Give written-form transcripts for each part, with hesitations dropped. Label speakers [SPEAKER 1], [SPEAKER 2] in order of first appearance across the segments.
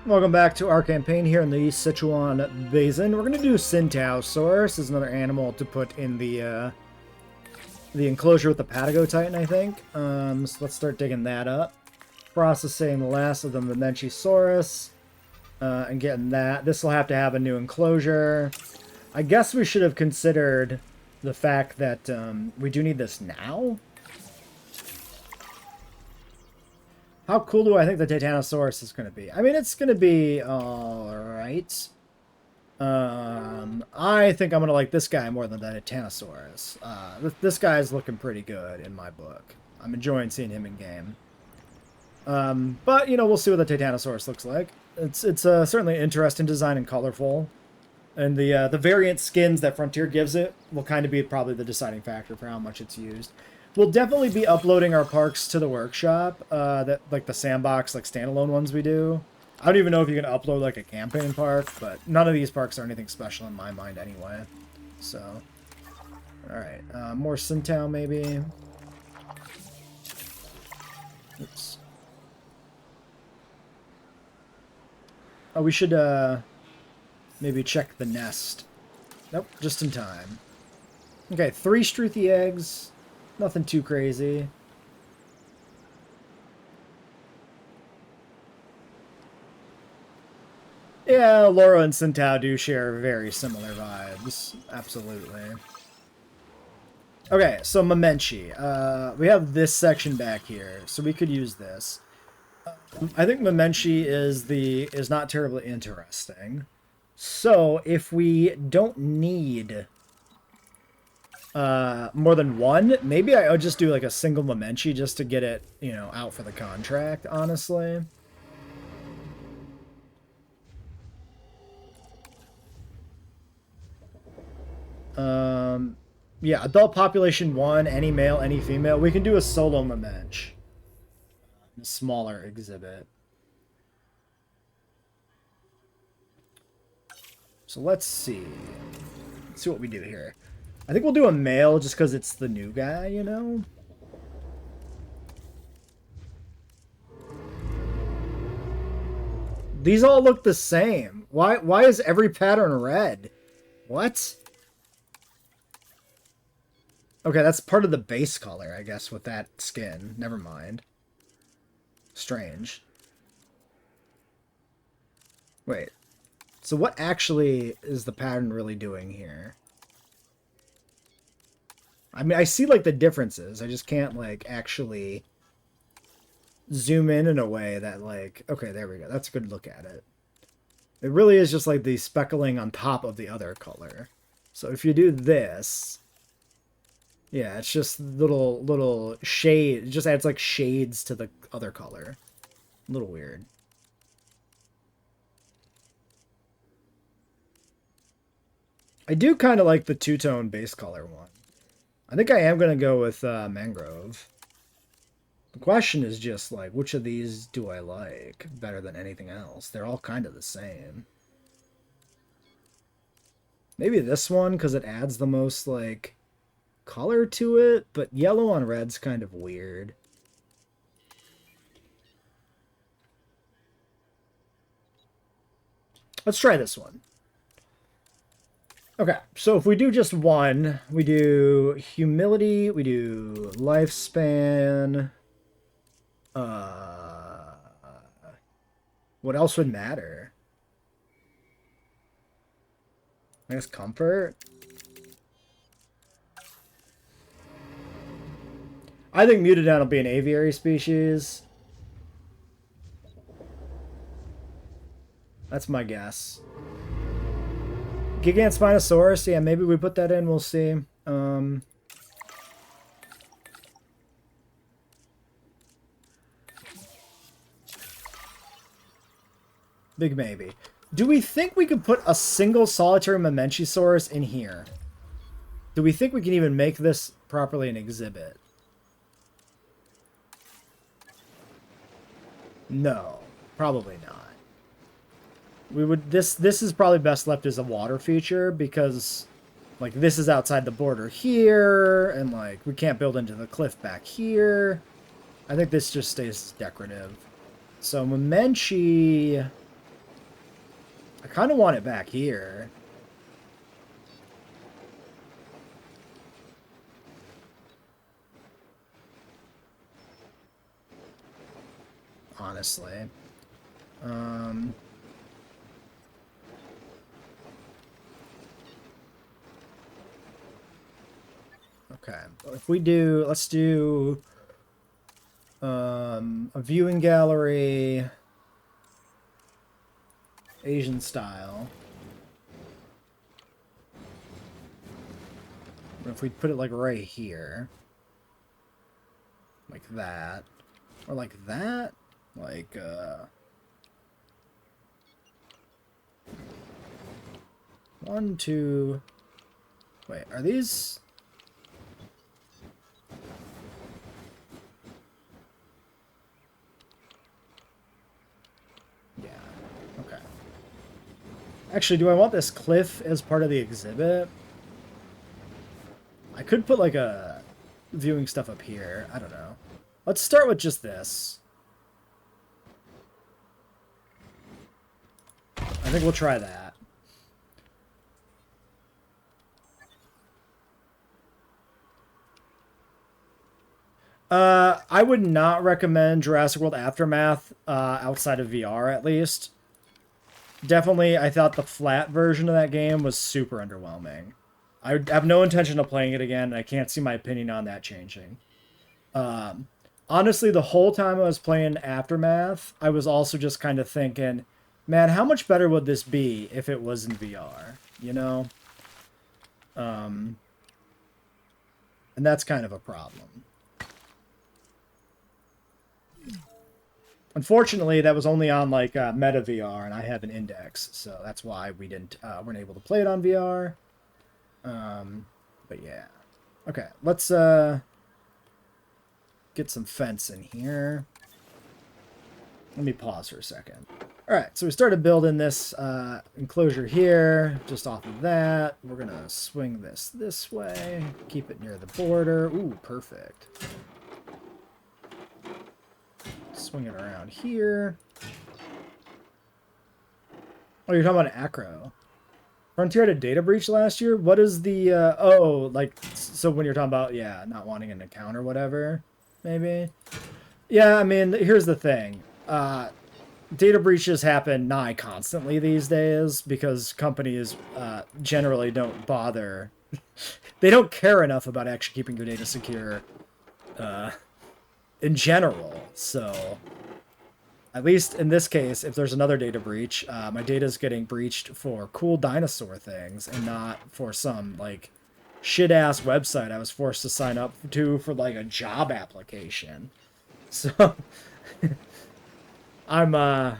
[SPEAKER 1] Welcome back to our campaign here in the Sichuan Basin. We're going to do Centaursaurus. This is another animal to put in the enclosure with the Patago Titan, I think. So let's start digging that up. Processing the last of the Mamenchisaurus. And getting that. This will have to have a new enclosure. I guess we should have considered the fact that we do need this now. How cool do I think the Titanosaurus is going to be? I mean, it's going to be alright. I think I'm going to like this guy more than the Titanosaurus. This guy is looking pretty good in my book. I'm enjoying seeing him in game. But, you know, we'll see what the Titanosaurus looks like. It's certainly interesting design and colorful. And the variant skins that Frontier gives it will kind of be probably the deciding factor for how much it's used. We'll definitely be uploading our parks to the workshop, that like the sandbox, like standalone ones we do. I don't even know if you can upload like a campaign park, but none of these parks are anything special in my mind anyway. So, all right, more Sintow maybe. Oops. Oh, we should maybe check the nest. Nope, just in time. Okay, 3 Struthy eggs. Nothing too crazy. Yeah, Laura and Sintow do share very similar vibes. Absolutely. Okay, so Mamenchi. We have this section back here, so we could use this. I think Mamenchi is not terribly interesting. So if we don't need more than one, maybe I would just do like a single Mamenchi just to get it, you know, out for the contract, honestly. Yeah, adult population 1, any male, any female. We can do a solo Mamench. A smaller exhibit. So let's see. Let's see what we do here. I think we'll do a male just because it's the new guy, you know? These all look the same. Why is every pattern red? What? Okay, that's part of the base color, I guess, with that skin. Never mind. Strange. Wait. So what actually is the pattern really doing here? I mean, I see, like, the differences. I just can't, like, actually zoom in a way that, like... Okay, there we go. That's a good look at it. It really is just, like, the speckling on top of the other color. So if you do this... Yeah, it's just little shade. It just adds, like, shades to the other color. A little weird. I do kind of like the two-tone base color one. I think I am going to go with Mangrove. The question is just, like, which of these do I like better than anything else? They're all kind of the same. Maybe this one, because it adds the most, like, color to it, but yellow on red's kind of weird. Let's try this one. Okay, so if we do just one, we do humility, we do lifespan. What else would matter? I guess comfort. I think Mutodon will be an aviary species. That's my guess. Gigant Spinosaurus, yeah, maybe we put that in, we'll see. Big maybe. Do we think we could put a single solitary Mamenchisaurus in here? Do we think we can even make this properly an exhibit? No, probably not. We would this is probably best left as a water feature because like this is outside the border here and like we can't build into the cliff back here. I think this just stays decorative. So Mamenchi kind of want it back here. Honestly. Okay. If we do, let's do a viewing gallery, Asian style. If we put it like right here, like that, or like that, like 1, 2. Wait, are these? Yeah. Okay. Actually, do I want this cliff as part of the exhibit? I could put like a viewing stuff up here. I don't know. Let's start with just this. I think we'll try that. I would not recommend Jurassic World Aftermath outside of VR, at least. Definitely, I thought the flat version of that game was super underwhelming. I have no intention of playing it again, and I can't see my opinion on that changing. Honestly, the whole time I was playing Aftermath, I was also just kind of thinking, man, how much better would this be if it was in VR? You know? And that's kind of a problem. Unfortunately, that was only on like Meta VR, and I have an Index, so that's why we weren't able to play it on VR. But yeah. Okay, let's get some fence in here. Let me pause for a second. Alright, so we started building this enclosure here, just off of that. We're gonna swing this way, keep it near the border. Ooh, perfect. Swing it around here. Oh, you're talking about an acro. Frontier had a data breach last year? What is the, so when you're talking about, yeah, not wanting an account or whatever, maybe? Yeah, I mean, here's the thing. Data breaches happen nigh constantly these days because companies generally don't bother. They don't care enough about actually keeping your data secure in general, so at least in this case, if there's another data breach, my data is getting breached for cool dinosaur things and not for some like shit-ass website I was forced to sign up to for like a job application. So I'm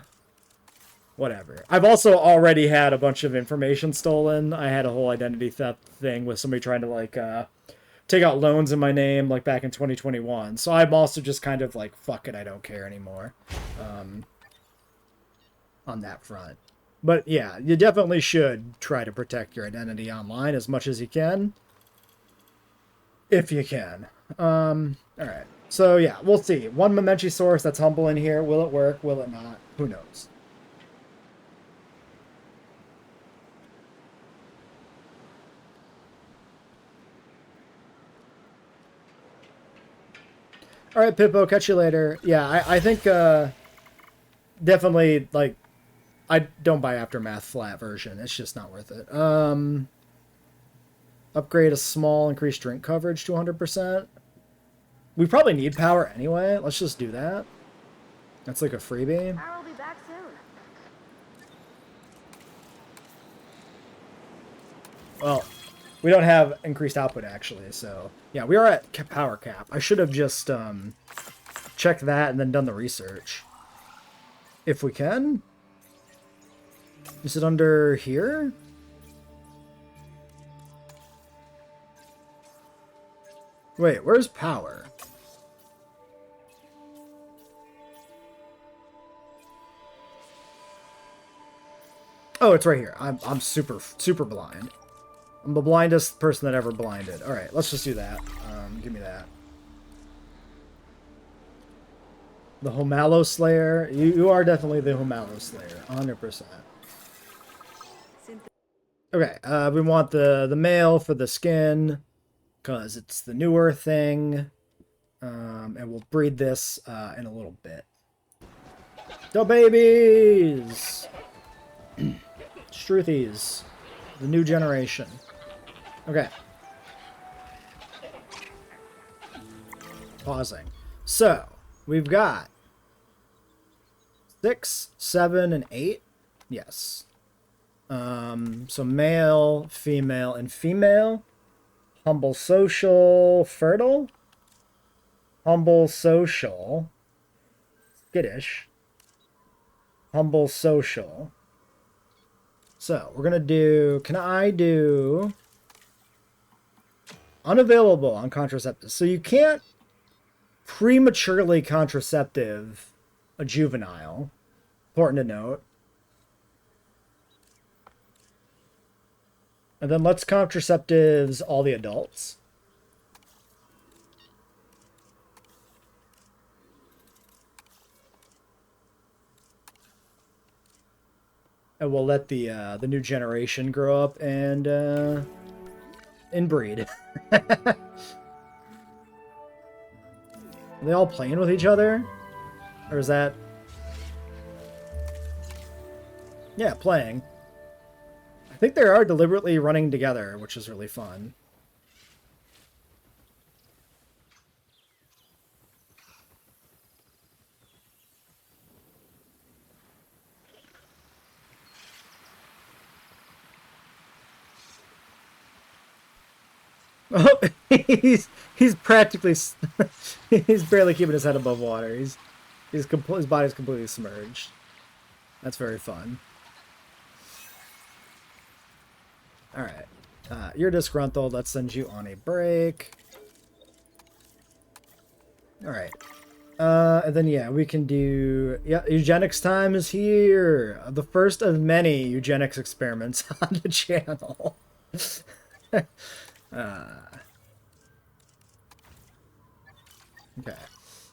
[SPEAKER 1] whatever. I've also already had a bunch of information stolen. I had a whole identity theft thing with somebody trying to like take out loans in my name like back in 2021. So I'm also just kind of like, fuck it, I don't care anymore on that front. But yeah, you definitely should try to protect your identity online as much as you can. If you can. All right. So yeah, we'll see. One Memenchi source that's humble in here. Will it work? Will it not? Who knows? All right, Pippo, catch you later. Yeah, I think definitely, like, I don't buy Aftermath flat version. It's just not worth it. Upgrade a small, increase drink coverage to 100%. We probably need power anyway. Let's just do that. That's like a freebie.
[SPEAKER 2] Power will be back soon.
[SPEAKER 1] Well, we don't have increased output, actually, so... Yeah, we are at power cap. I should have just checked that and then done the research. If we can? Is it under here? Wait, where's power? Oh, it's right here. I'm super blind. I'm the blindest person that ever blinded. All right, let's just do that. Give me that. The Homalo Slayer. You are definitely the Homalo Slayer, 100%. Okay, we want the male for the skin because it's the newer thing, and we'll breed this in a little bit. The babies, Struthies, the new generation. Okay, pausing. So we've got 6, 7, and 8. Yes. So male, female, and female. Humble social, fertile. Humble social, skittish. Humble social. So we're gonna do. Can I do unavailable on contraceptives? So you can't prematurely contraceptive a juvenile. Important to note. And then let's contraceptives all the adults. And we'll let the new generation grow up and inbreed. Are they all playing with each other? Or is that... Yeah, playing. I think they are deliberately running together, which is really fun. Oh, he's practically he's barely keeping his head above water. His body's completely submerged. That's very fun. All right, you're disgruntled. Let's send you on a break. All right, and then yeah, we can do eugenics time is here. The first of many eugenics experiments on the channel. Okay,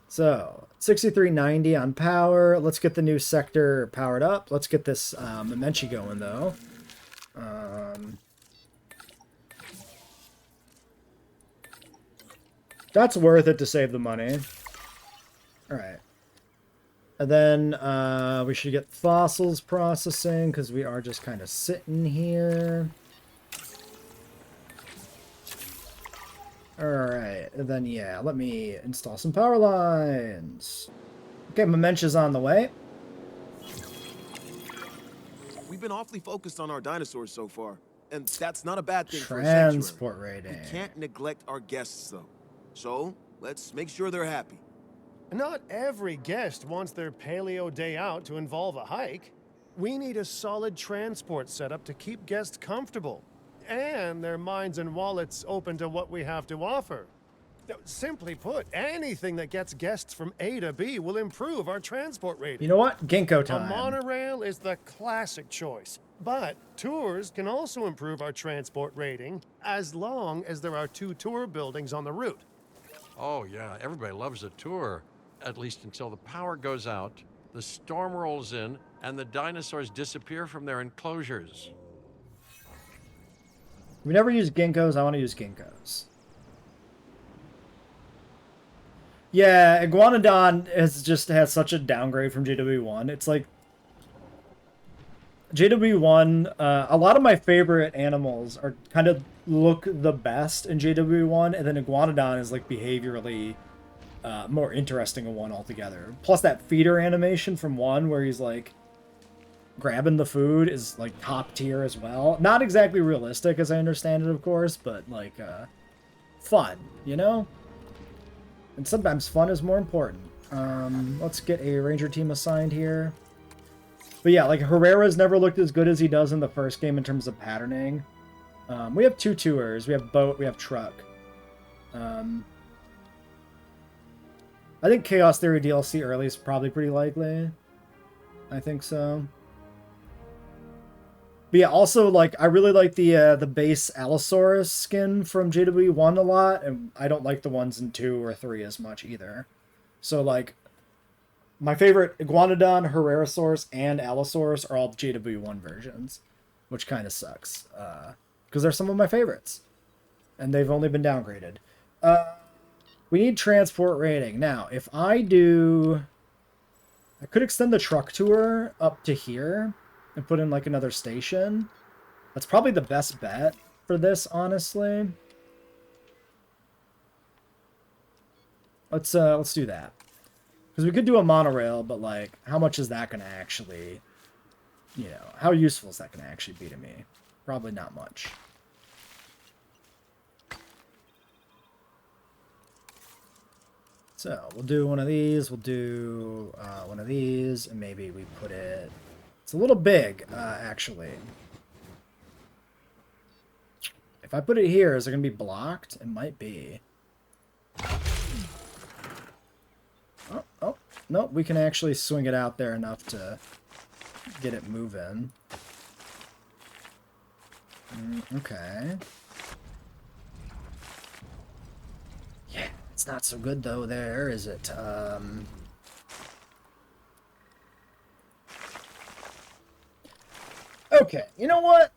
[SPEAKER 1] so 6390 on power. Let's get the new sector powered up. Let's get this Momenchi going though. That's worth it to save the money. All right. And then we should get fossils processing because we are just kind of sitting here. Alright, and then yeah, let me install some power lines. Okay, Mementia's on the way.
[SPEAKER 2] We've been awfully focused on our dinosaurs so far, and that's not a bad thing for a
[SPEAKER 1] Transport
[SPEAKER 2] sanctuary.
[SPEAKER 1] rating.
[SPEAKER 2] We can't neglect our guests though. So, let's make sure they're happy.
[SPEAKER 3] Not every guest wants their paleo day out to involve a hike. We need a solid transport setup to keep guests comfortable and their minds and wallets open to what we have to offer. Simply put, anything that gets guests from A to B will improve our transport rating.
[SPEAKER 1] You know what? Ginkgo
[SPEAKER 3] A
[SPEAKER 1] time.
[SPEAKER 3] monorail is the classic choice, but tours can also improve our transport rating as long as there are 2 tour buildings on the route.
[SPEAKER 4] Oh yeah, everybody loves a tour. At least until the power goes out, the storm rolls in, and the dinosaurs disappear from their enclosures.
[SPEAKER 1] We never use ginkgos. I want to use ginkgos. Yeah, Iguanodon has just had such a downgrade from JWE1. It's like JWE1. A lot of my favorite animals are kind of look the best in JWE1, and then Iguanodon is like behaviorally more interesting one altogether. Plus that feeder animation from 1 where he's like grabbing the food is like top tier as well. Not exactly realistic as I understand it, of course, but like fun, you know? And sometimes fun is more important. Let's get a ranger team assigned here. But yeah, like Herrera's never looked as good as he does in the first game in terms of patterning. We have 2 tours. We have boat, we have truck. I think Chaos Theory DLC early is probably pretty likely. I think so. But yeah, also, like, I really like the base Allosaurus skin from JWE1 a lot, and I don't like the ones in 2 or 3 as much either. So, like, my favorite Iguanodon, Herrerasaurus, and Allosaurus are all JWE1 versions. which kind of sucks because they're some of my favorites, and they've only been downgraded. We need transport rating. Now, if I do... I could extend the truck tour up to here and put in like another station. That's probably the best bet for this, honestly. Let's do that. Because we could do a monorail, but like, how much is that going to actually, you know, how useful is that going to actually be to me? Probably not much. So we'll do one of these, we'll do one of these, and maybe we put it... It's a little big, actually. If I put it here, is it going to be blocked? It might be. Oh, no, we can actually swing it out there enough to get it moving. Okay. Yeah, it's not so good though there, is it? Okay, you know what?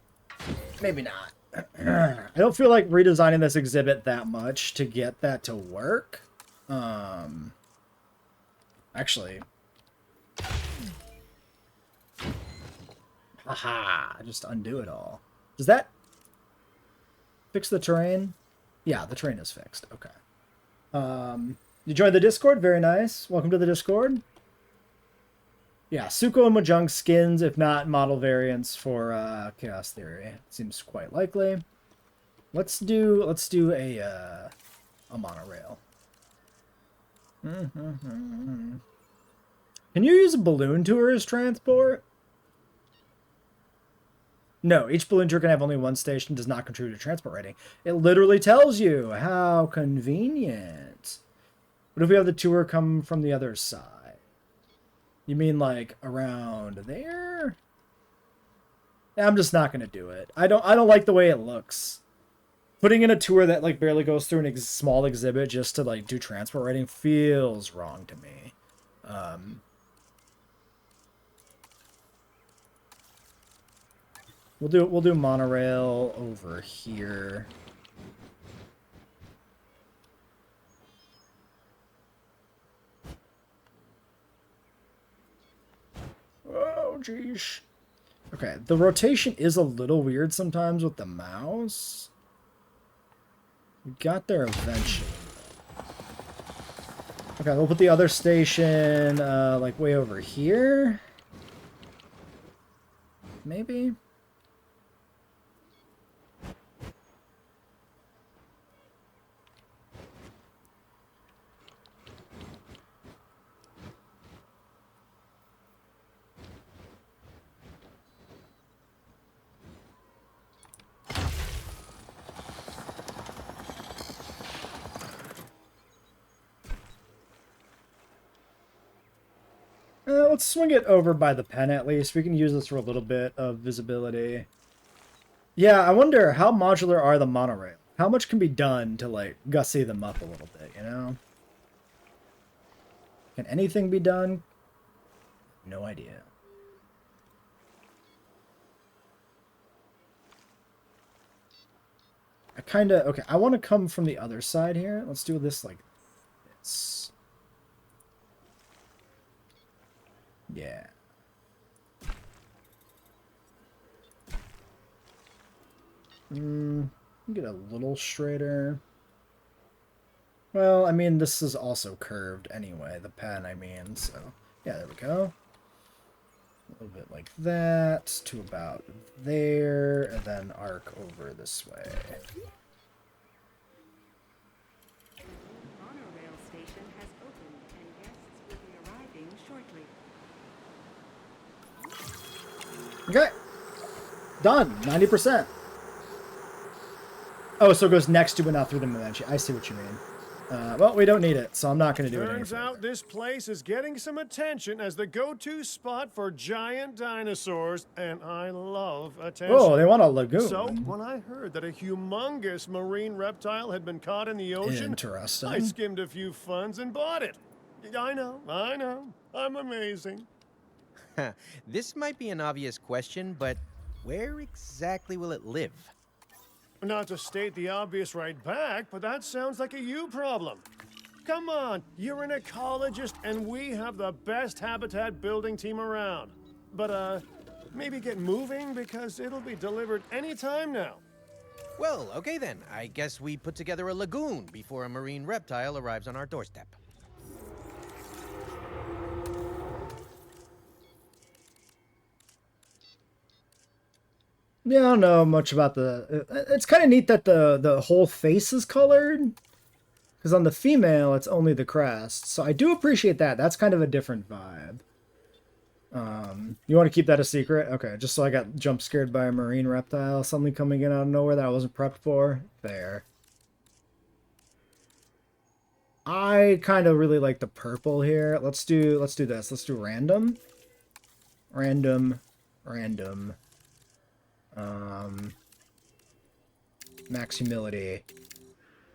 [SPEAKER 1] Maybe not. I don't feel like redesigning this exhibit that much to get that to work. Actually. Haha, just undo it all. Does that fix the terrain? Yeah, the terrain is fixed. Okay. You joined the Discord? Very nice. Welcome to the Discord. Yeah, Suko and Mojang skins, if not model variants for Chaos Theory. Seems quite likely. Let's do a monorail. Can you use a balloon tour as transport? No, each balloon tour can have only one station, does not contribute to transport rating. It literally tells you. How convenient. What if we have the tour come from the other side? You mean like around there? I'm just not gonna do it. I don't like the way it looks. Putting in a tour that like barely goes through a small exhibit just to like do transport rating feels wrong to me. We'll do monorail over here. Oh, geez. Okay, the rotation is a little weird sometimes with the mouse. We got there eventually. Okay, we'll put the other station, like, way over here. Maybe? Let's swing it over by the pen at least. We can use this for a little bit of visibility. Yeah, I wonder how modular are the monorail? How much can be done to, like, gussy them up a little bit, you know? Can anything be done? No idea. Okay, I want to come from the other side here. Let's do this like this. Yeah. Get a little straighter. Well, I mean, this is also curved anyway, the pen, I mean, so... Yeah, there we go. A little bit like that, to about there, and then arc over this way.
[SPEAKER 5] Monorail station has opened, and guests will be arriving shortly.
[SPEAKER 1] Okay. Done. 90%. Oh, so it goes next to but not through the eventually. I see what you mean. Well, we don't need it, so I'm not going to do it.
[SPEAKER 3] Turns out this place is getting some attention as the go-to spot for giant dinosaurs, and I love attention.
[SPEAKER 1] Oh, they want a lagoon.
[SPEAKER 3] So, when I heard that a humongous marine reptile had been caught in the ocean,
[SPEAKER 1] Interesting.
[SPEAKER 3] I skimmed a few funds and bought it. I know. I'm amazing.
[SPEAKER 6] This might be an obvious question, but Where exactly will it live?
[SPEAKER 3] Not to state the obvious right back, but that sounds like a you problem. Come on, you're an ecologist and we have the best habitat building team around. But, maybe get moving because it'll be delivered anytime now.
[SPEAKER 6] Well, okay then. I guess we put together a lagoon before a marine reptile arrives on our doorstep.
[SPEAKER 1] Yeah, I don't know much about the... It's kind of neat that the whole face is colored. Because on the female, it's only the crest. So I do appreciate that. That's kind of a different vibe. You want to keep that a secret? Okay, just so I got jump scared by a marine reptile. Something coming in out of nowhere that I wasn't prepped for. Fair. I kind of really like the purple here. Let's do this. Let's do random. Random. Random. Max humility.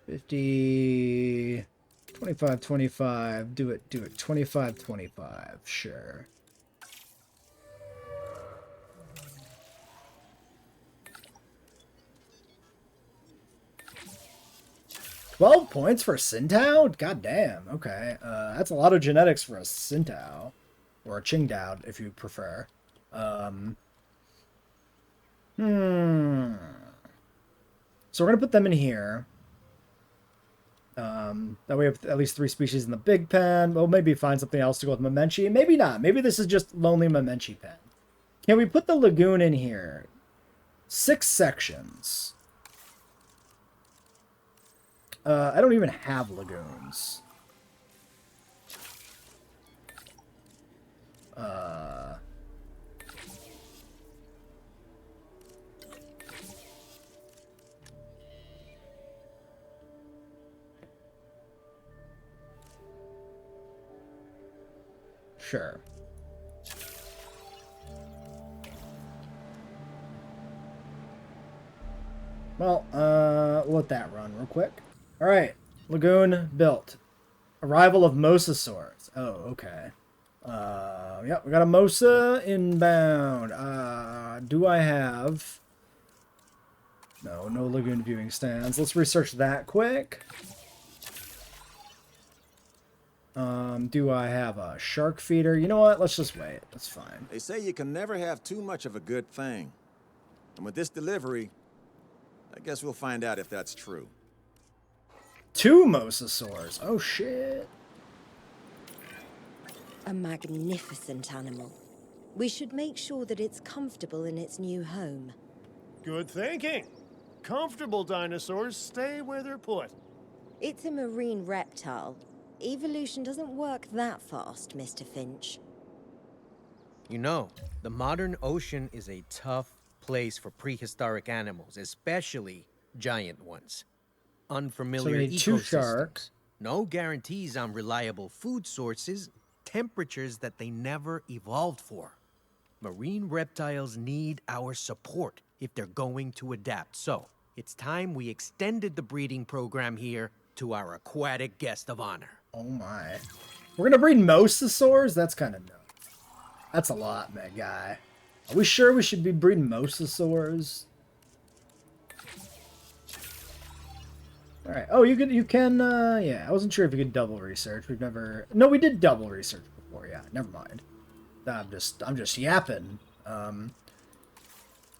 [SPEAKER 1] 50, 25, 25. Do it. 25, 25. Sure. $12 points for a Sintao? God damn. Okay. That's a lot of genetics for a Sintao. Or a Qingdao, if you prefer. So we're going to put them in here. That way we have at least 3 species in the big pen. Well, maybe find something else to go with Mamenchi. Maybe not. Maybe this is just lonely Mamenchi pen. Can we put the lagoon in here? 6 sections. I don't even have lagoons. Sure. Well, let that run real quick. All right, lagoon built. Arrival of mosasaurs. Oh, okay. Yep, we got a Mosa inbound. Do I have... No lagoon viewing stands. Let's research that quick. Do I have a shark feeder? You know what? Let's just wait. That's fine.
[SPEAKER 2] They say you can never have too much of a good thing. And with this delivery, I guess we'll find out if that's true.
[SPEAKER 1] 2 mosasaurs. Oh, shit.
[SPEAKER 7] A magnificent animal. We should make sure that it's comfortable in its new home.
[SPEAKER 3] Good thinking. Comfortable dinosaurs stay where they're put.
[SPEAKER 7] It's a marine reptile. Evolution doesn't work that fast, Mr. Finch.
[SPEAKER 6] You know, the modern ocean is a tough place for prehistoric animals, especially giant ones. Unfamiliar
[SPEAKER 1] need 2
[SPEAKER 6] ecosystems.
[SPEAKER 1] sharks.
[SPEAKER 6] No guarantees on reliable food sources, temperatures that they never evolved for. Marine reptiles need our support if they're going to adapt. So, it's time we extended the breeding program here to our aquatic guest of honor.
[SPEAKER 1] Oh my. We're gonna breed mosasaurs? That's kind of nuts. That's a lot, that guy. Are we sure we should be breeding mosasaurs? Alright. Oh, you can, yeah. I wasn't sure if you could double research. We've never... No, we did double research before, yeah. Never mind. I'm just yapping.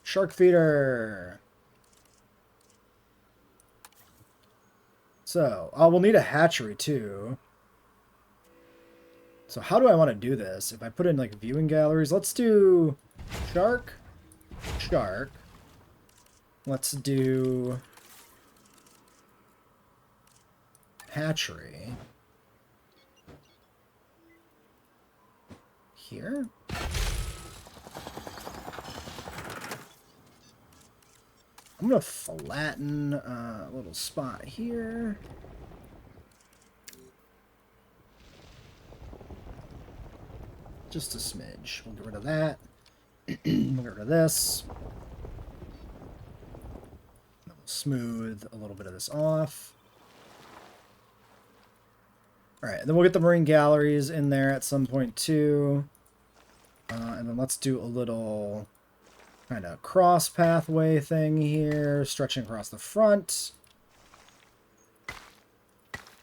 [SPEAKER 1] Shark feeder. So, we'll need a hatchery, too. So how do I want to do this? If I put in, like, viewing galleries, let's do shark. Let's do hatchery. Here? I'm going to flatten a little spot here. Just a smidge. We'll get rid of that. We'll get rid of this. We'll smooth a little bit of this off. Alright, and then we'll get the marine galleries in there at some point too. And then let's do a little kind of cross pathway thing here, stretching across the front.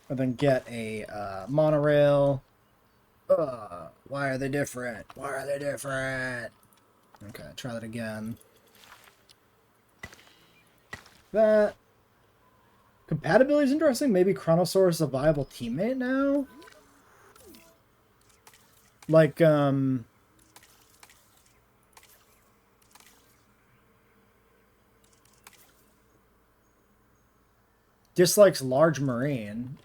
[SPEAKER 1] And then get a monorail. Why are they different? Why are they different? Okay, try that again. That compatibility is interesting. Maybe Chronosaurus is a viable teammate now. Like, dislikes large marine.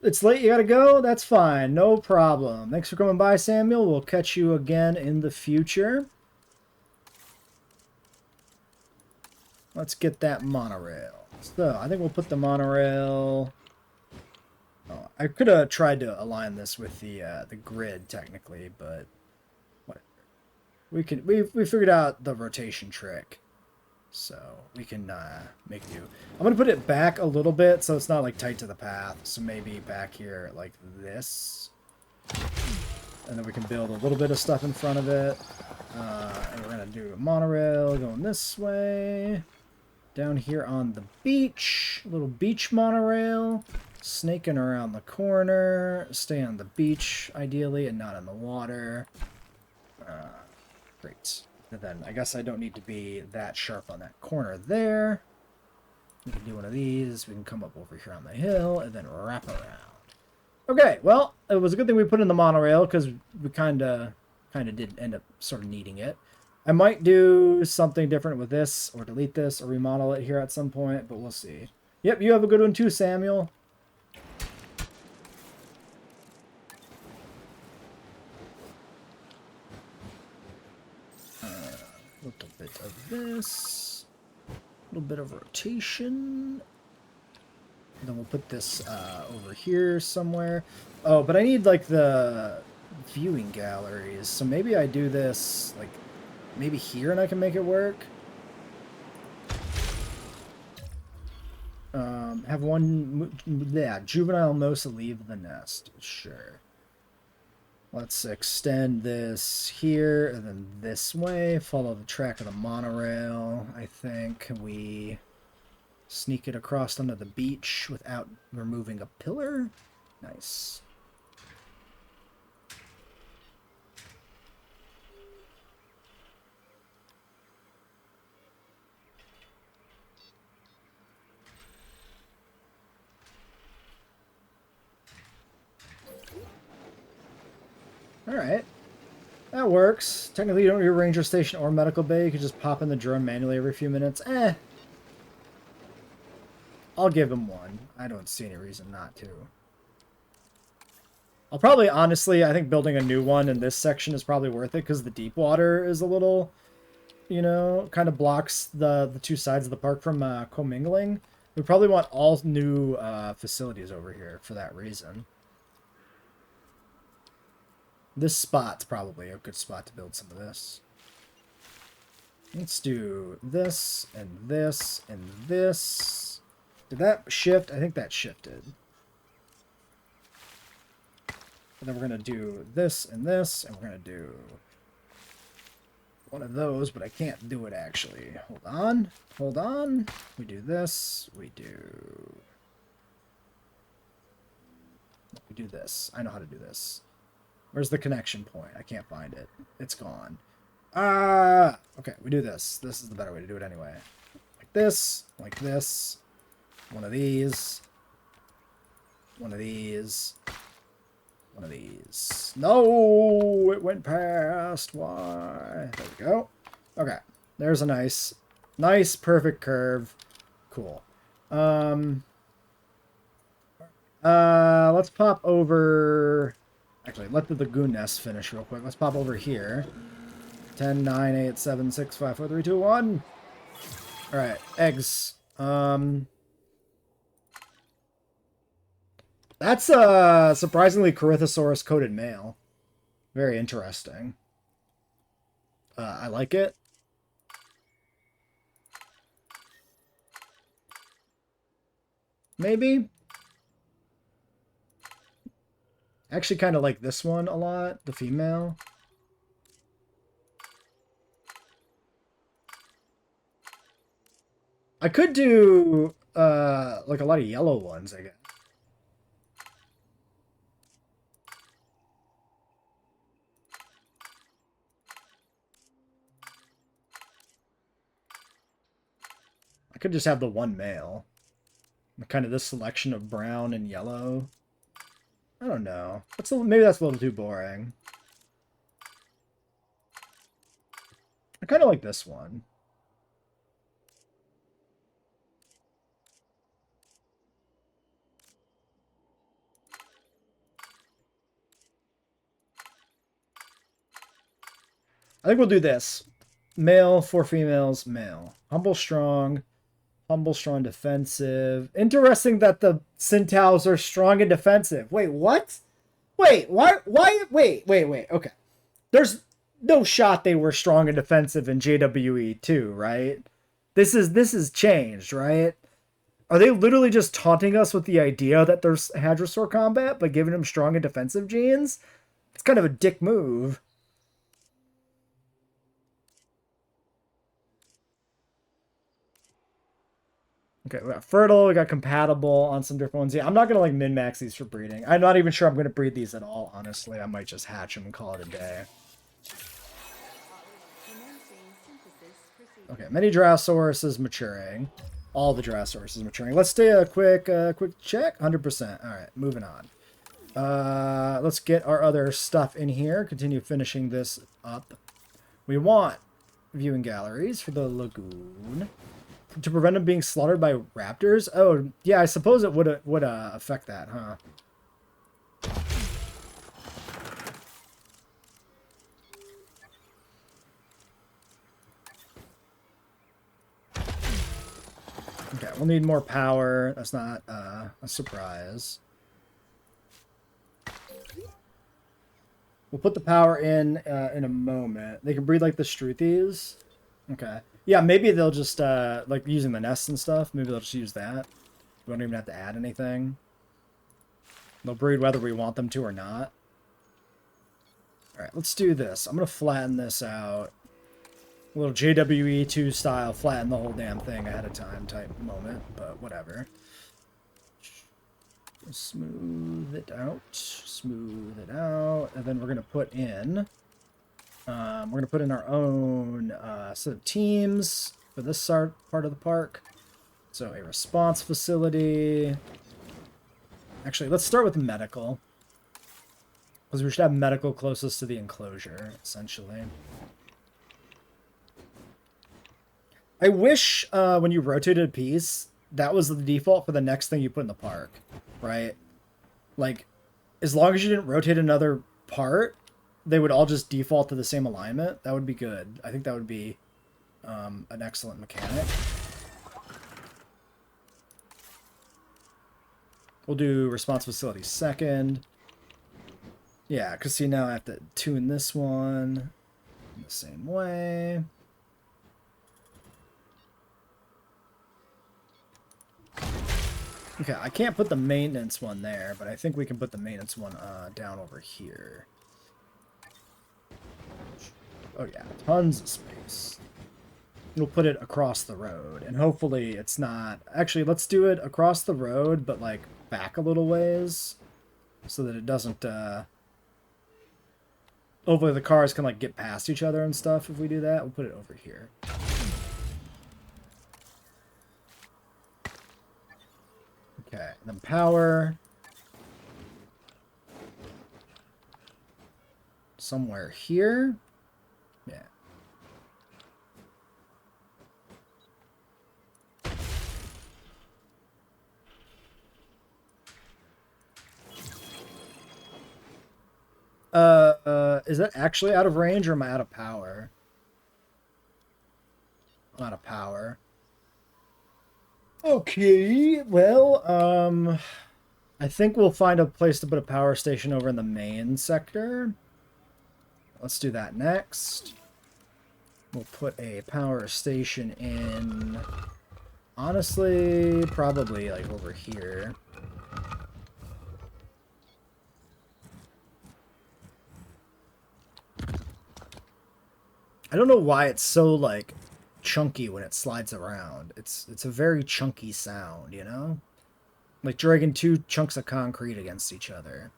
[SPEAKER 1] It's late, you gotta go? That's fine, no problem. Thanks for coming by, Samuel. We'll catch you again in the future. Let's get that monorail. So, I think we'll put the monorail... Oh, I could have tried to align this with the grid, technically, but... whatever. We figured out the rotation trick. So, we can make do. I'm going to put it back a little bit so it's not, like, tight to the path. So maybe back here like this. And then we can build a little bit of stuff in front of it. And we're going to do a monorail going this way. Down here on the beach. A little beach monorail. Snaking around the corner. Stay on the beach, ideally, and not in the water. Great. And then I guess I don't need to be that sharp on that corner there. We can do one of these. We can come up over here on the hill and then wrap around. Okay, well, it was a good thing we put in the monorail because we kind of did end up sort of needing it. I might do something different with this or delete this or remodel it here at some point, but we'll see. Yep, you have a good one too, Samuel. A little bit of this, a little bit of rotation. And then we'll put this over here somewhere. Oh, but I need like the viewing galleries. So maybe I do this like maybe here and I can make it work. Have one, yeah, juvenile Mosa leave the nest. Sure. Let's extend this here and then this way. Follow the track of the monorail. I think we sneak it across onto the beach without removing a pillar. Nice. Alright. That works. Technically, you don't need a ranger station or medical bay. You can just pop in the drone manually every few minutes. I'll give him one. I don't see any reason not to. I'll probably, honestly, I think building a new one in this section is probably worth it because the deep water is a little, you know, kind of blocks the two sides of the park from commingling. We probably want all new facilities over here for that reason. This spot's probably a good spot to build some of this. Let's do this, and this, and this. Did that shift? I think that shifted. And then we're going to do this, and we're going to do one of those, but I can't do it actually. Hold on. Hold on. We do this. We do this. I know how to do this. Where's the connection point? I can't find it. It's gone. Okay, we do this. This is the better way to do it anyway. Like this, like this. One of these. One of these. One of these. No! It went past. Why? There we go. Okay. There's a nice, perfect curve. Cool. Let's pop over... Actually, let the lagoon nest finish real quick. Let's pop over here. 10, 9, 8, 7, 6, 5, 4, 3, 2, 1. Alright, eggs. That's a surprisingly Corythosaurus-coated male. Very interesting. I like it. Maybe? I actually kind of like this one a lot, the female. I could do like a lot of yellow ones, I guess. I could just have the one male. Kind of this selection of brown and yellow. I don't know. Maybe that's a little too boring. I kind of like this one. I think we'll do this. Male, 4 females, male. Humble, strong, defensive. Interesting that the Centaurs are strong and defensive. Wait, what? Wait, why? Wait. Okay. There's no shot they were strong and defensive in JWE2, right? This is changed, right? Are they literally just taunting us with the idea that there's Hadrosaur combat by giving them strong and defensive genes? It's kind of a dick move. Okay, we got fertile, we got compatible on some different ones. Yeah, I'm not going to like min-max these for breeding. I'm not even sure I'm going to breed these at all, honestly. I might just hatch them and call it a day. Okay, many Drosaurus is maturing. All the Drosaurus is maturing. Let's do a quick check. 100%. All right, moving on. Let's get our other stuff in here. Continue finishing this up. We want viewing galleries for the lagoon. To prevent them being slaughtered by raptors? Oh, yeah, I suppose it would affect that, huh? Okay, we'll need more power. That's not a surprise. We'll put the power in a moment. They can breed like the Struthies. Okay. Yeah, maybe they'll just, like, using the nests and stuff, maybe they'll just use that. We don't even have to add anything. They'll breed whether we want them to or not. Alright, let's do this. I'm going to flatten this out. A little JWE2 style, flatten the whole damn thing ahead of time type moment, but whatever. Smooth it out, and then we're going to put in... we're going to put in our own set of teams for this part of the park. So a response facility. Actually, let's start with medical. Because we should have medical closest to the enclosure, essentially. I wish when you rotated a piece, that was the default for the next thing you put in the park, right? Like, as long as you didn't rotate another part, they would all just default to the same alignment. That would be good. I think that would be an excellent mechanic. We'll do response facility second. Yeah, because see, now I have to tune this one in the same way. Okay, I can't put the maintenance one there, but I think we can put the maintenance one down over here. Oh yeah, tons of space. We'll put it across the road, and hopefully it's not... Actually, let's do it across the road, but like back a little ways, so that it doesn't... Hopefully the cars can like get past each other and stuff if we do that. We'll put it over here. Okay, and then power. Somewhere here. Yeah. Is that actually out of range or am I out of power? I'm out of power. Okay, well, I think we'll find a place to put a power station over in the main sector. Let's do that next. We'll put a power station in, honestly, probably like over here. I don't know why it's so, like, chunky when it slides around. It's a very chunky sound, you know? Like dragging two chunks of concrete against each other.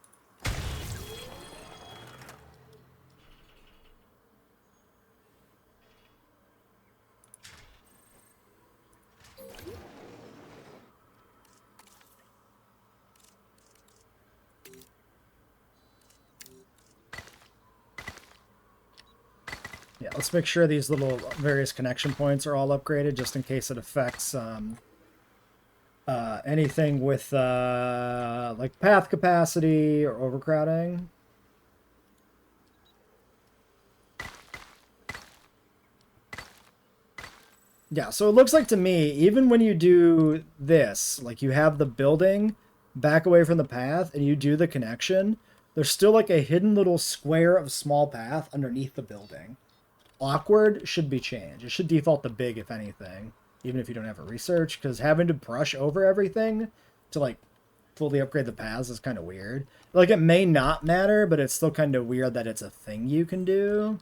[SPEAKER 1] Yeah, let's make sure these little various connection points are all upgraded just in case it affects anything with like path capacity or overcrowding. Yeah, so it looks like to me, even when you do this, like you have the building back away from the path and you do the connection, there's still like a hidden little square of small path underneath the building. Awkward should be changed. It should default to big, if anything, even if you don't have a research, because having to brush over everything to like fully upgrade the paths is kind of weird. Like it may not matter, but it's still kind of weird that it's a thing you can do.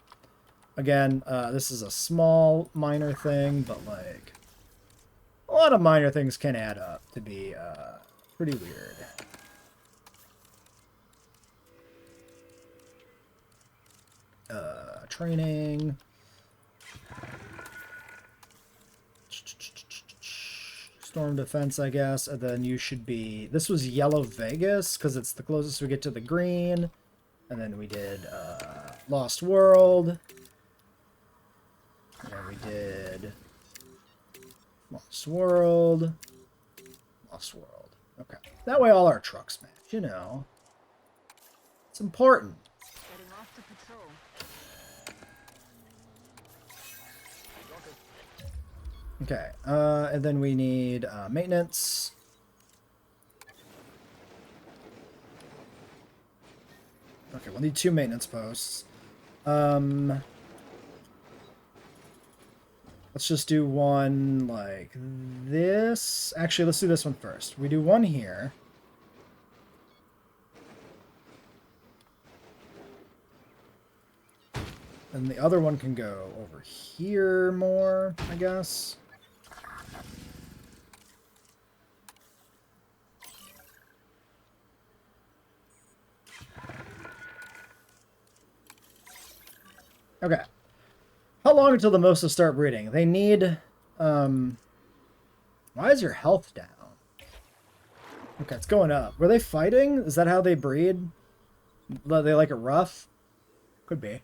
[SPEAKER 1] Again, this is a small minor thing, but like a lot of minor things can add up to be pretty weird. Training. Storm defense, I guess. And then you should be... This was Yellow Vegas, because it's the closest we get to the green. And then we did Lost World. And then we did Lost World. Lost World. Okay. That way all our trucks match, you know. It's important.
[SPEAKER 5] Getting off to patrol.
[SPEAKER 1] Okay, and then we need maintenance. Okay, we'll need 2 maintenance posts. Let's just do one like this. Actually, let's do this one first. We do one here. And the other one can go over here more, I guess. Okay. How long until the Mosa start breeding? They need, why is your health down? Okay, it's going up. Were they fighting? Is that how they breed? They like it rough? Could be.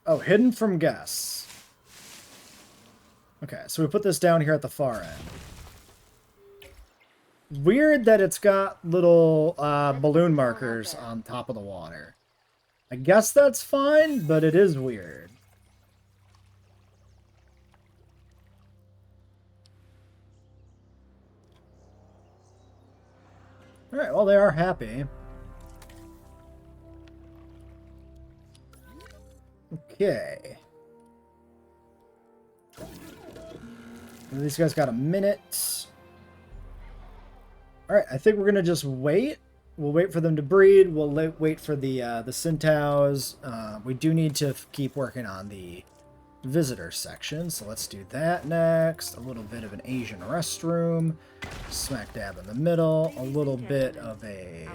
[SPEAKER 1] Oh, hidden from guests. Okay, so we put this down here at the far end. Weird that it's got little balloon markers on top of the water. I guess that's fine, but it is weird. Alright, well, they are happy. Okay. These guys got a minute. Alright, I think we're going to just wait. We'll wait for them to breed. We'll wait for the Centaurs. We do need to keep working on the visitor section, so let's do that next. A little bit of an Asian restroom. Smack dab in the middle. A little bit of a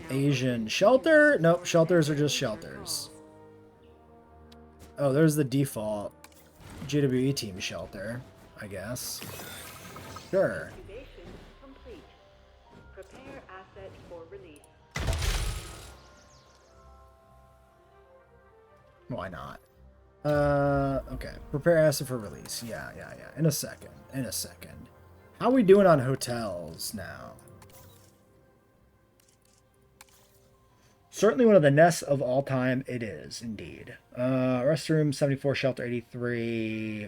[SPEAKER 1] Asian shelter. Nope, shelters are just shelters. Oh, there's the default JWE team shelter, I guess. Sure.
[SPEAKER 5] Activation complete. Prepare asset for release.
[SPEAKER 1] Why not? Okay. Prepare asset for release. Yeah. In a second. How are we doing on hotels now? Certainly one of the nests of all time. It is, indeed. Restroom, 74. Shelter, 83.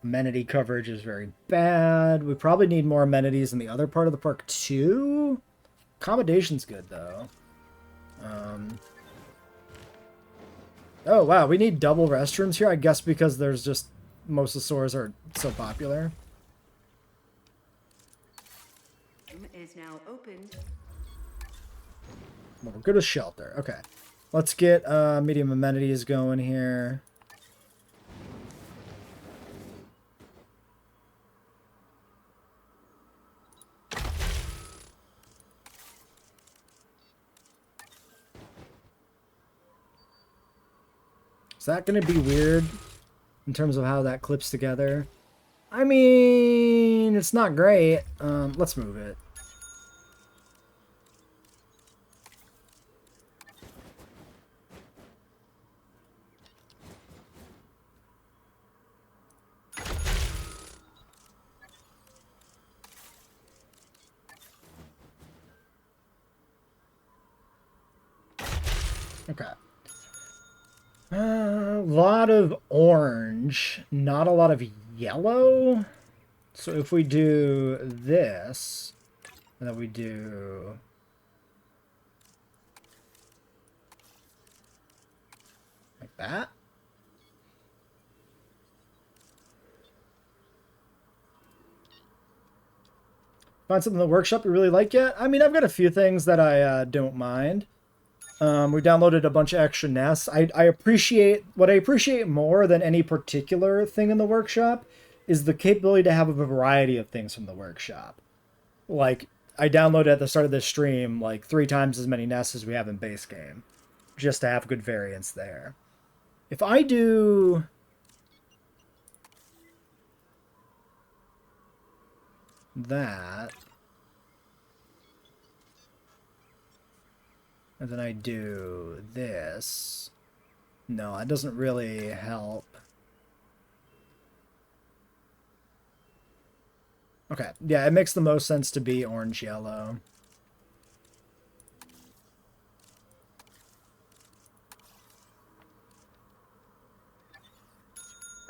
[SPEAKER 1] Amenity coverage is very bad. We probably need more amenities in the other part of the park, too. Accommodation's good, though. Oh, wow. We need double restrooms here, I guess, because there's just mosasaurs are so popular.
[SPEAKER 5] Is now open.
[SPEAKER 1] Well, we're good with shelter. Okay. Let's get medium amenities going here. Is that going to be weird in terms of how that clips together? I mean, it's not great. Let's move it. Okay. A lot of orange, not a lot of yellow. So if we do this, and then we do like that. Find something in the workshop you really like yet? I mean, I've got a few things that I don't mind. We downloaded a bunch of extra nests. I appreciate, what I appreciate more than any particular thing in the workshop is the capability to have a variety of things from the workshop. Like, I downloaded at the start of this stream like 3 times as many nests as we have in base game, just to have good variance there. If I do that, and then I do this, no, that doesn't really help. Okay, yeah, it makes the most sense to be orange-yellow.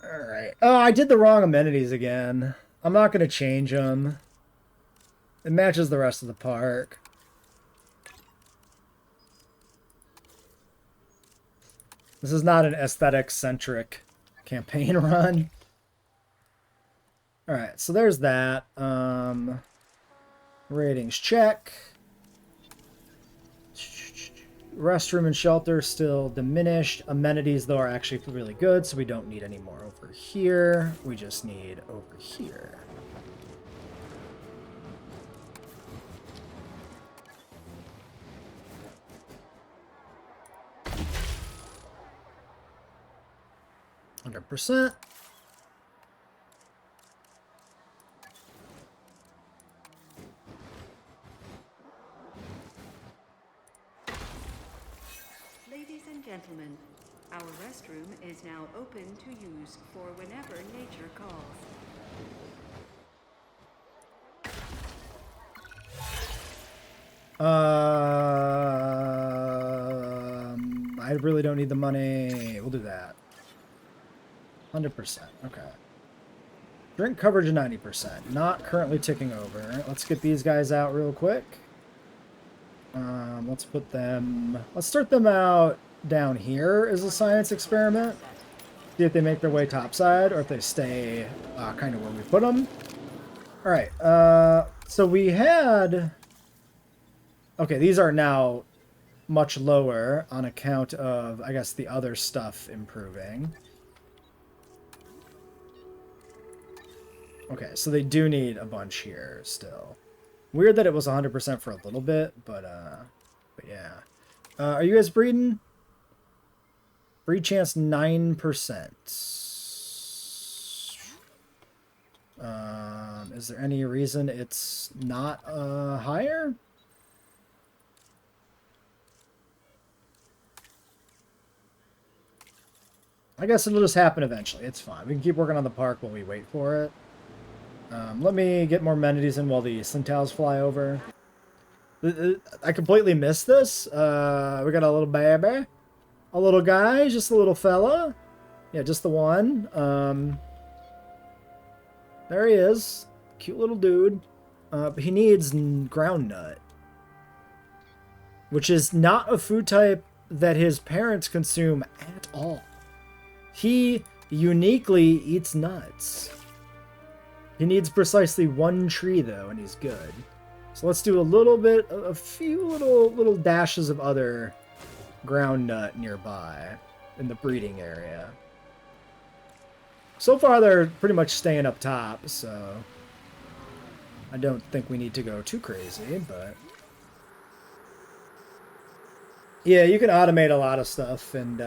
[SPEAKER 1] Alright. Oh, I did the wrong amenities again. I'm not going to change them. It matches the rest of the park. This is not an aesthetic-centric campaign run. Alright, so there's that. Ratings check. Restroom and shelter still diminished. Amenities, though, are actually really good, so we don't need any more over here. We just need over here. %.
[SPEAKER 5] Ladies and gentlemen, our restroom is now open to use for whenever nature calls.
[SPEAKER 1] I really don't need the money. We'll do that. 100%. Okay. Drink coverage 90%. Not currently ticking over. Let's get these guys out real quick. Let's put them... Let's start them out down here as a science experiment. See if they make their way topside or if they stay kind of where we put them. Alright. So we had... Okay, these are now much lower on account of, I guess, the other stuff improving. Okay, so they do need a bunch here still. Weird that it was 100% for a little bit, but yeah. Are you guys breeding? Breed chance 9%. Is there any reason it's not higher? I guess it'll just happen eventually. It's fine. We can keep working on the park while we wait for it. Let me get more amenities in while the Slingtails fly over. I completely missed this. We got a little baby. A little guy, just a little fella. Yeah, just the one. There he is. Cute little dude. But he needs ground nut. Which is not a food type that his parents consume at all. He uniquely eats nuts. He needs precisely one tree, though, and he's good. So let's do a few little dashes of other ground nut nearby in the breeding area. So far, they're pretty much staying up top, so I don't think we need to go too crazy, but yeah, you can automate a lot of stuff, and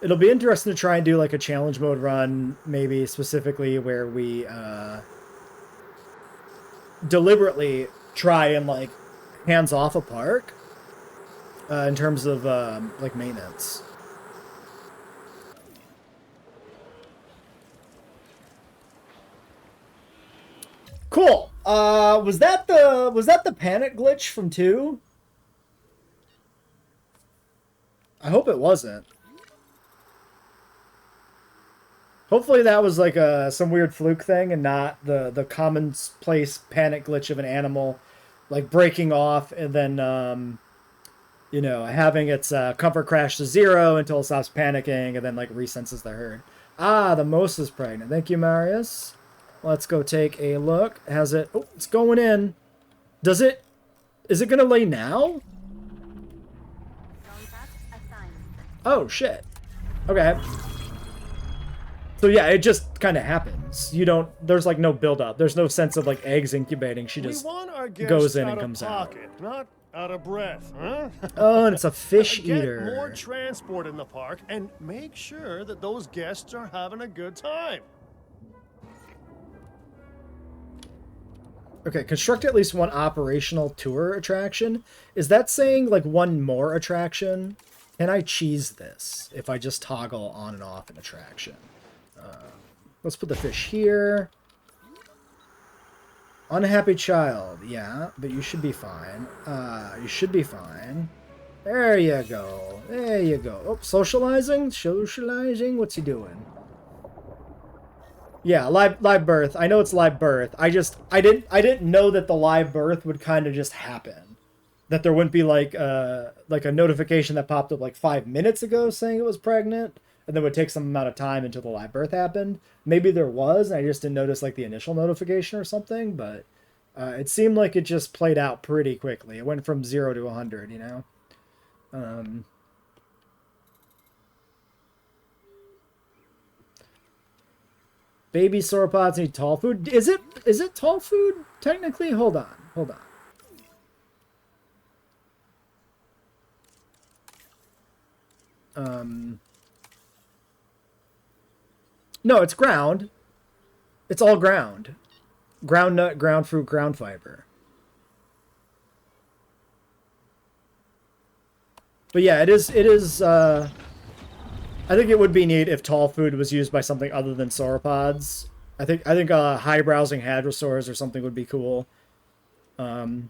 [SPEAKER 1] it'll be interesting to try and do like a challenge mode run, maybe specifically where we deliberately try and like hands off a park in terms of like maintenance. Cool. Was that the panic glitch from 2? I hope it wasn't. Hopefully that was like some weird fluke thing and not the commonplace panic glitch of an animal like breaking off and then you know, having its comfort crash to 0 until it stops panicking and then like resenses the herd. Ah, the Mosa's pregnant. Thank you, Marius. Let's go take a look. Has it... Oh, it's going in. Does it... Is it going to lay now? Oh, shit. Okay. So yeah, it just kind of happens. You don't... There's like no build-up. There's no sense of like eggs incubating. She just goes in and comes out.
[SPEAKER 3] Not out of breath, huh?
[SPEAKER 1] Oh, and it's a fish eater.
[SPEAKER 3] Get more transport in the park and make sure that those guests are having a good time.
[SPEAKER 1] Okay, construct at least one operational tour attraction. Is that saying like one more attraction? Can I cheese this if I just toggle on and off an attraction? Let's put the fish here. Unhappy child. Yeah, but you should be fine. You should be fine. There you go. There you go. Oh, socializing? Socializing? What's he doing? Yeah, live birth. I know it's live birth. I didn't know that the live birth would kind of just happen. That there wouldn't be like a notification that popped up like 5 minutes ago saying it was pregnant, and then would take some amount of time until the live birth happened. Maybe there was, and I just didn't notice like the initial notification or something, but it seemed like it just played out pretty quickly. It went from 0 to 100, you know? Baby sauropods need tall food. Is it tall food technically? Hold on. No, it's ground. It's all ground. Ground nut, ground fruit, ground fiber. But yeah, it is I think it would be neat if tall food was used by something other than sauropods. I think high browsing hadrosaurs or something would be cool. Or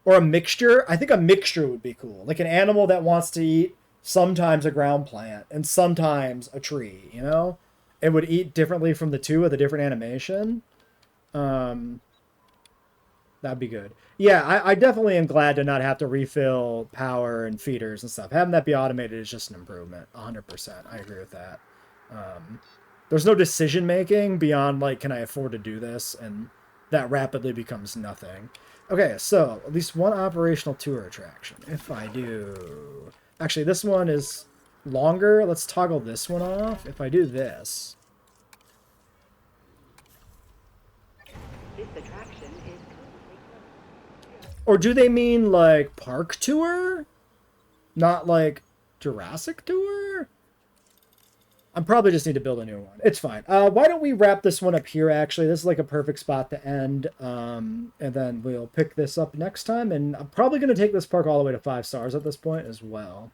[SPEAKER 1] a mixture. I think a mixture would be cool. Like an animal that wants to eat sometimes a ground plant and sometimes a tree, you know? It would eat differently from the two with a different animation. That'd be good. Yeah, I definitely am glad to not have to refill power and feeders and stuff. Having that be automated is just an improvement. 100%. I agree with that. There's no decision making beyond, like, can I afford to do this? And that rapidly becomes nothing. Okay, so at least one operational tour attraction. If I do... Actually, this one is longer. Let's toggle this one off. If I do this...
[SPEAKER 5] This attraction is...
[SPEAKER 1] Or do they mean, like, park tour? Not, like, Jurassic tour? I probably just need to build a new one. It's fine. Why don't we wrap this one up here, actually? This is, like, a perfect spot to end. And then we'll pick this up next time. And I'm probably going to take this park all the way to 5 stars at this point as well.